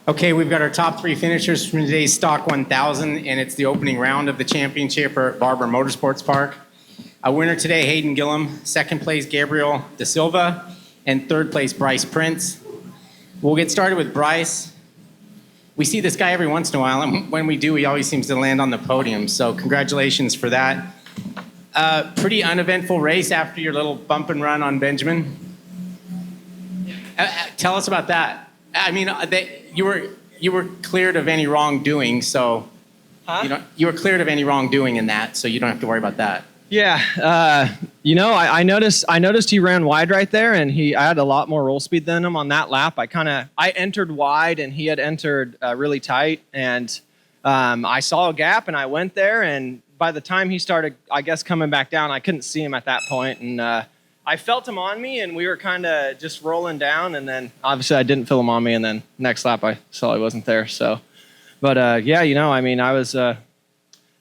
Okay, we've got our top 3 finishers from today's Stock 1000, and it's the opening round of the championship at Barber Motorsports Park. A winner today, Hayden Gillum. Second place, Gabriel Da Silva. And third place, Bryce Prince. We'll get started with Bryce. We see this guy every once in a while, and when we do, he always seems to land on the podium. So congratulations for that. Pretty uneventful race after your little bump and run on Benjamin. Tell us about that. I mean, you were cleared of any wrongdoing, so you were cleared of any wrongdoing in that, so you don't have to worry about that. Yeah, I noticed he ran wide right there, and I had a lot more roll speed than him on that lap. I entered wide, and he had entered really tight, and I saw a gap, and I went there, and by the time he started, I guess, coming back down, I couldn't see him at that point, and I felt him on me, and we were kind of just rolling down, and then obviously I didn't feel him on me, and then next lap I saw he wasn't there. So, but yeah, it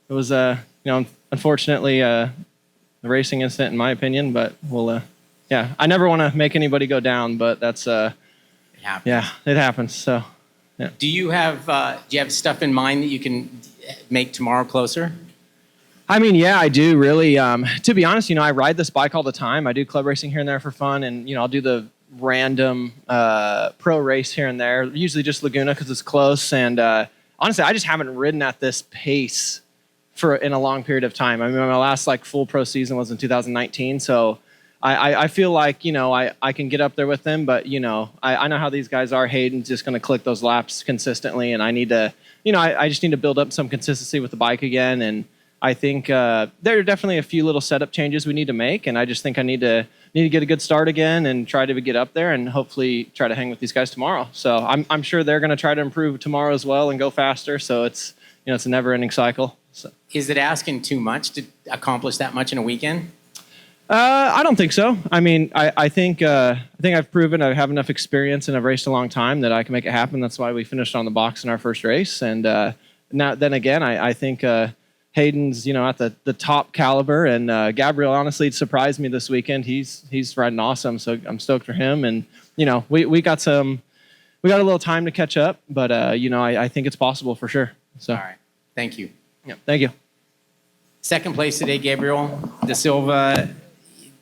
was unfortunately a racing incident in my opinion, but I never want to make anybody go down, but that's it happens. Yeah, it happens. So, yeah. Do you have stuff in mind that you can make tomorrow closer? I mean, yeah, I do really. To be honest, I ride this bike all the time. I do club racing here and there for fun, and I'll do the random pro race here and there. Usually just Laguna because it's close. And honestly, I just haven't ridden at this pace in a long period of time. I mean, my last full pro season was in 2019, so I feel like I can get up there with them. But I know how these guys are. Hayden's just going to click those laps consistently, and I need to. I just need to build up some consistency with the bike again. And I think there are definitely a few little setup changes we need to make, and I just think I need to get a good start again and try to get up there and hopefully try to hang with these guys tomorrow. So I'm sure they're going to try to improve tomorrow as well and go faster. So it's it's a never-ending cycle. So. Is it asking too much to accomplish that much in a weekend? I don't think so. I mean, I think I've proven I have enough experience and I've raced a long time that I can make it happen. That's why we finished on the box in our first race. And then again, I think. Hayden's, at the top caliber, and Gabriel honestly surprised me this weekend. He's riding awesome, so I'm stoked for him. And we got a little time to catch up, but I think it's possible for sure. So all right, thank you. Yeah, thank you. Second place today, Gabriel Da Silva.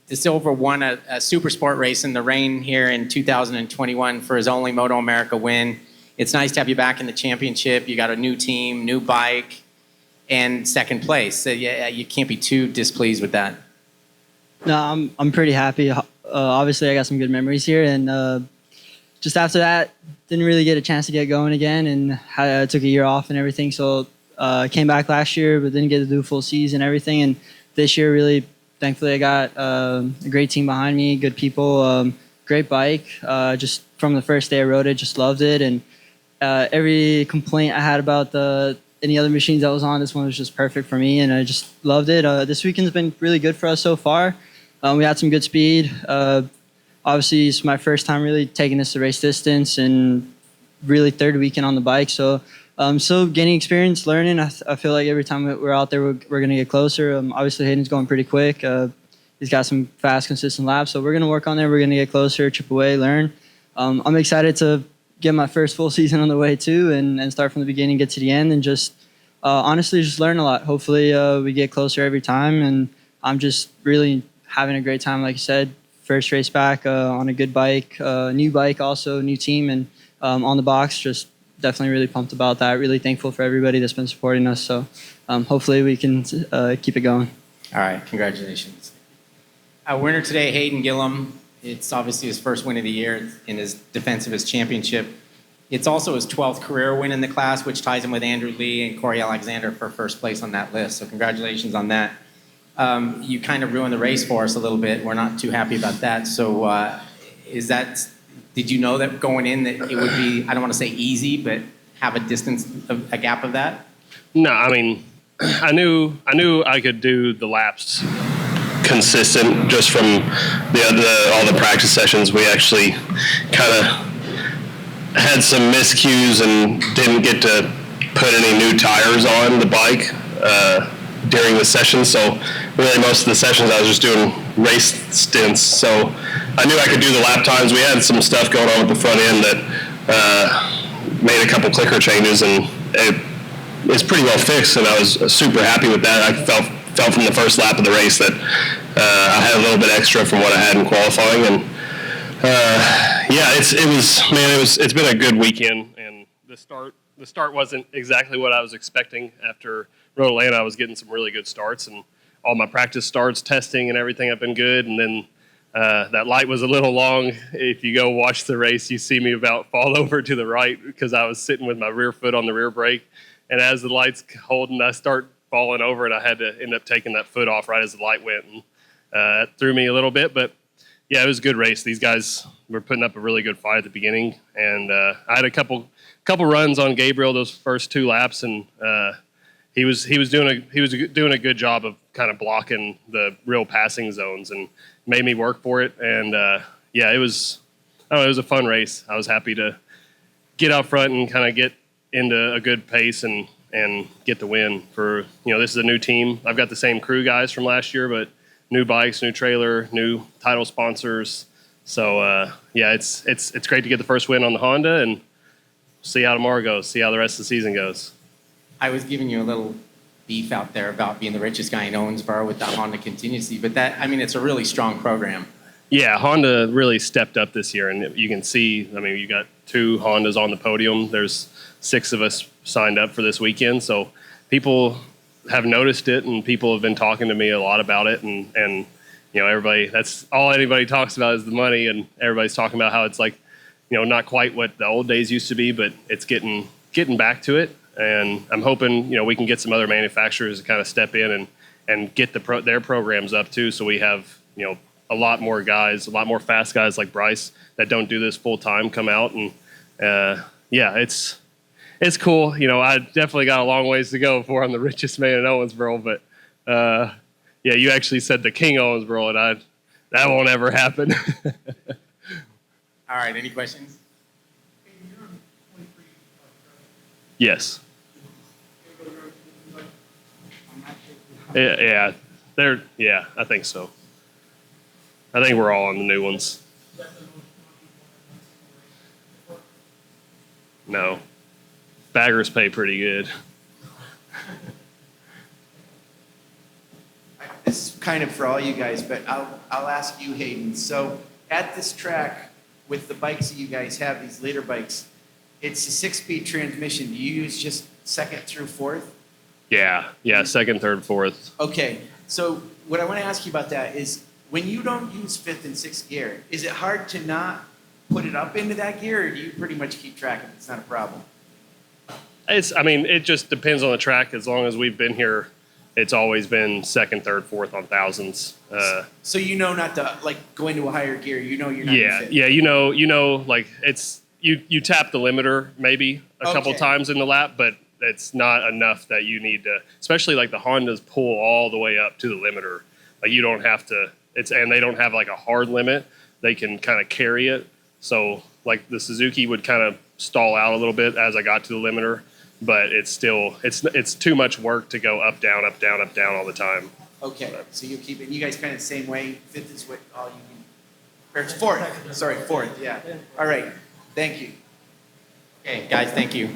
Da Silva won a super sport race in the rain here in 2021 for his only MotoAmerica win. It's nice to have you back in the championship. You got a new team, new bike. And second place. So yeah, you can't be too displeased with that. No, I'm pretty happy. Obviously, I got some good memories here, and just after that, didn't really get a chance to get going again, and I took a year off and everything. So I came back last year, but didn't get to do a full season and everything. And this year, really, thankfully, I got a great team behind me, good people, great bike. Just from the first day I rode it, just loved it, and every complaint I had about any other machines that was on, this one was just perfect for me, and I just loved it. This weekend's been really good for us so far. We had some good speed. Obviously, it's my first time really taking this to race distance, and really third weekend on the bike. So I'm still gaining experience, learning. I feel like every time we're out there, we're going to get closer. Obviously, Hayden's going pretty quick. He's got some fast, consistent laps, so we're going to work on there. We're going to get closer, chip away, learn. I'm excited to get my first full season on the way too, and start from the beginning, get to the end, and just honestly just learn a lot. Hopefully we get closer every time, and I'm just really having a great time. Like you said, first race back on a good bike, new bike also, new team, and on the box, just definitely really pumped about that. Really thankful for everybody that's been supporting us. So hopefully we can keep it going. All right, congratulations. Our winner today, Hayden Gillum. It's obviously his first win of the year in his defense of his championship. It's also his 12th career win in the class, which ties him with Andrew Lee and Corey Alexander for first place on that list. So congratulations on that. You kind of ruined the race for us a little bit. We're not too happy about that. So did you know that going in that it would be, I don't want to say easy, but have a gap of that? No, I mean, I knew I could do the laps consistent just from all the practice sessions. We actually kind of had some miscues and didn't get to put any new tires on the bike during the session. So really most of the sessions I was just doing race stints. So I knew I could do the lap times. We had some stuff going on with the front end that made a couple clicker changes, and it's pretty well fixed, and I was super happy with that. I felt from the first lap of the race that I had a little bit extra from what I had in qualifying, and it's been a good weekend, and the start wasn't exactly what I was expecting. After Road Atlanta, I was getting some really good starts, and all my practice starts, testing, and everything have been good. And then that light was a little long. If you go watch the race, you see me about fall over to the right because I was sitting with my rear foot on the rear brake, and as the light's holding, I start falling over, and I had to end up taking that foot off right as the light went, and it threw me a little bit, but yeah, it was a good race. These guys were putting up a really good fight at the beginning, and I had a couple runs on Gabriel those first 2 laps, and he was doing a good job of kind of blocking the real passing zones and made me work for it. And it was a fun race. I was happy to get out front and kind of get into a good pace and get the win. For this is a new team. I've got the same crew guys from last year, but new bikes, new trailer, new title sponsors. So it's great to get the first win on the Honda, and see how tomorrow goes. See how the rest of the season goes. I was giving you a little beef out there about being the richest guy in Owensboro with that Honda contingency, but it's a really strong program. Yeah, Honda really stepped up this year, and you can see, you got 2 Hondas on the podium. There's 6 of us signed up for this weekend, so people have noticed it, and people have been talking to me a lot about it, and everybody, that's all anybody talks about is the money, and everybody's talking about how it's like, not quite what the old days used to be, but it's getting back to it. And I'm hoping, we can get some other manufacturers to kind of step in and get their programs up too. So we have, a lot more guys, a lot more fast guys like Bryce that don't do this full time come out. And it's cool. I definitely got a long ways to go before I'm the richest man in Owensboro, but you actually said the King Owensboro, and that won't ever happen. All right, any questions? Yes. Yeah, I think so. I think we're all on the new ones. No. Baggers pay pretty good. This is kind of for all you guys, but I'll ask you, Hayden. So at this track, with the bikes that you guys have, these later bikes, it's a 6-speed transmission. Do you use just 2nd through 4th? Yeah, 2nd, 3rd, 4th. Okay, so what I want to ask you about that is, when you don't use 5th and 6th gear, is it hard to not put it up into that gear, or do you pretty much keep track of it? It's not a problem. It just depends on the track. As long as we've been here, it's always been 2nd, 3rd, 4th on thousands. So not to go into a higher gear. You're not. It's you tap the limiter maybe a couple times in the lap, but it's not enough that you need to. Especially the Hondas pull all the way up to the limiter. You don't have to. And they don't have a hard limit. They can kind of carry it. So the Suzuki would kind of stall out a little bit as I got to the limiter. But it's still it's too much work to go up, down, up, down, up, down all the time. Okay, so you keep it. You guys kind of the same way. 5th is what all you can. Or it's 4th. Sorry, 4th. Yeah. All right. Thank you. Okay, guys, thank you.